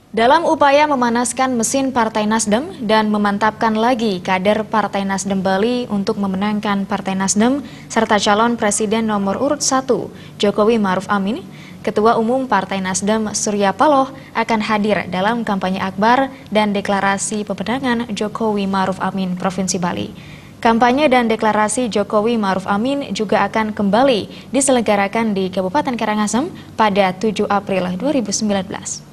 Dalam upaya memanaskan mesin Partai Nasdem dan memantapkan lagi kader Partai Nasdem Bali untuk memenangkan Partai Nasdem serta calon Presiden nomor urut 1 Jokowi Ma'ruf Amin, Ketua Umum Partai Nasdem Surya Paloh akan hadir dalam kampanye akbar dan deklarasi pemenangan Jokowi Ma'ruf Amin Provinsi Bali. Kampanye dan deklarasi Jokowi Ma'ruf Amin juga akan kembali diselenggarakan di Kabupaten Karangasem pada 7 April 2019.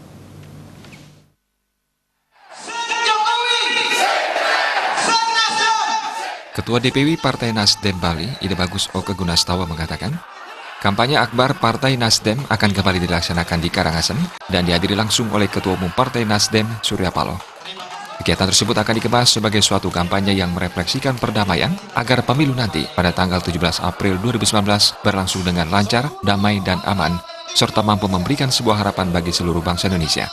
Ketua DPW Partai Nasdem Bali, Ide Bagus Oke Gunastawa mengatakan, kampanye akbar Partai Nasdem akan kembali dilaksanakan di Karangasem dan dihadiri langsung oleh Ketua Umum Partai Nasdem Surya Paloh. Kegiatan tersebut akan dikemas sebagai suatu kampanye yang merefleksikan perdamaian agar pemilu nanti pada tanggal 17 April 2019 berlangsung dengan lancar, damai, dan aman, serta mampu memberikan sebuah harapan bagi seluruh bangsa Indonesia.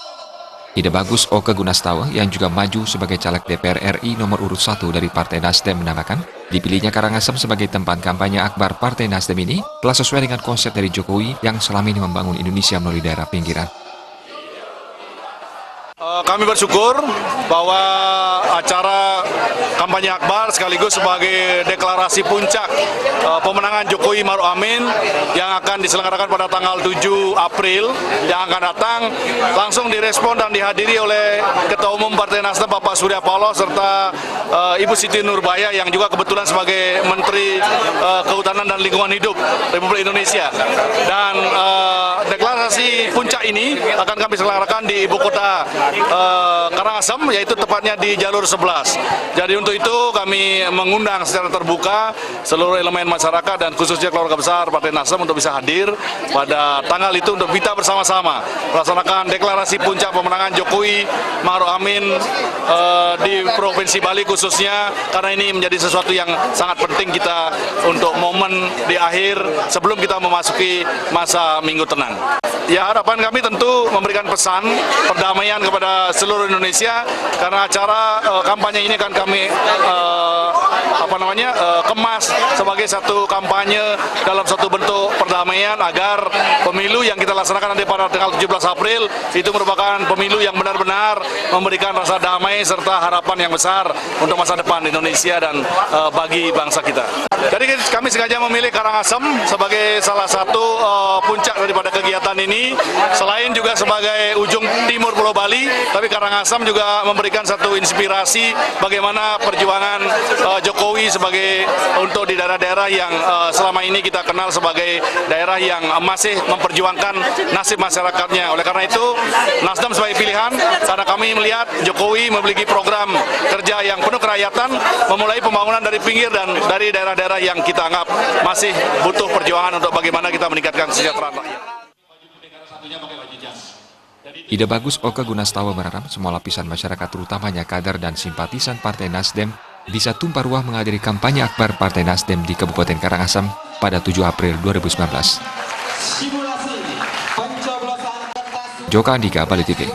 Ide Bagus Oke Gunastawa yang juga maju sebagai caleg DPR RI nomor urut 1 dari Partai Nasdem menambahkan, dipilihnya Karangasem sebagai tempat kampanye akbar Partai Nasdem ini telah sesuai dengan konsep dari Jokowi yang selama ini membangun Indonesia melalui daerah pinggiran. Kami bersyukur bahwa acara kampanye akbar sekaligus sebagai deklarasi puncak pemenangan Jokowi Ma'ruf Amin yang akan diselenggarakan pada tanggal 7 April yang akan datang langsung direspon dan dihadiri oleh Ketua Umum Partai Nasdem Bapak Surya Paloh serta Ibu Siti Nurbaya yang juga kebetulan sebagai Menteri Kehutanan dan Lingkungan Hidup Republik Indonesia. Dan deklarasi puncak ini akan kami selenggarakan di ibu kota Karangasem, yaitu tepatnya di jalur 11. Jadi untuk itu kami mengundang secara terbuka seluruh elemen masyarakat dan khususnya keluarga besar Partai Nasdem untuk bisa hadir pada tanggal itu untuk kita bersama-sama melaksanakan deklarasi puncak pemenangan Jokowi Ma'ruf Amin di Provinsi Bali khususnya, karena ini menjadi sesuatu yang sangat penting kita untuk momen di akhir sebelum kita memasuki masa Minggu Tenang. Ya, harapan kami tentu memberikan pesan perdamaian kepada seluruh Indonesia, karena acara kampanye ini akan kami kemas sebagai satu kampanye dalam satu bentuk perdamaian agar pemilu yang kita laksanakan nanti pada tanggal 17 April itu merupakan pemilu yang benar-benar memberikan rasa damai serta harapan yang besar untuk masa depan Indonesia dan bagi bangsa kita. Jadi kami sengaja memilih Karangasem sebagai salah satu puncak daripada kegiatan ini, selain juga sebagai ujung timur Pulau Bali, tapi Karangasem juga memberikan satu inspirasi bagaimana perjuangan Jokowi sebagai untuk di daerah-daerah yang selama ini kita kenal sebagai daerah yang masih memperjuangkan nasib masyarakatnya. Oleh karena itu, Nasdem sebagai pilihan karena kami melihat Jokowi memiliki program kerja yang penuh kerakyatan, memulai pembangunan dari pinggir dan dari daerah-daerah yang kita anggap masih butuh perjuangan untuk bagaimana kita meningkatkan kesejahteraan rakyat. Ide Bagus Oke Gunastawa berharap semua lapisan masyarakat terutamanya kader dan simpatisan Partai Nasdem bisa tumpah ruah menghadiri kampanye akbar Partai Nasdem di Kabupaten Karangasem pada 7 April 2019. Joka Andika, Bali TV.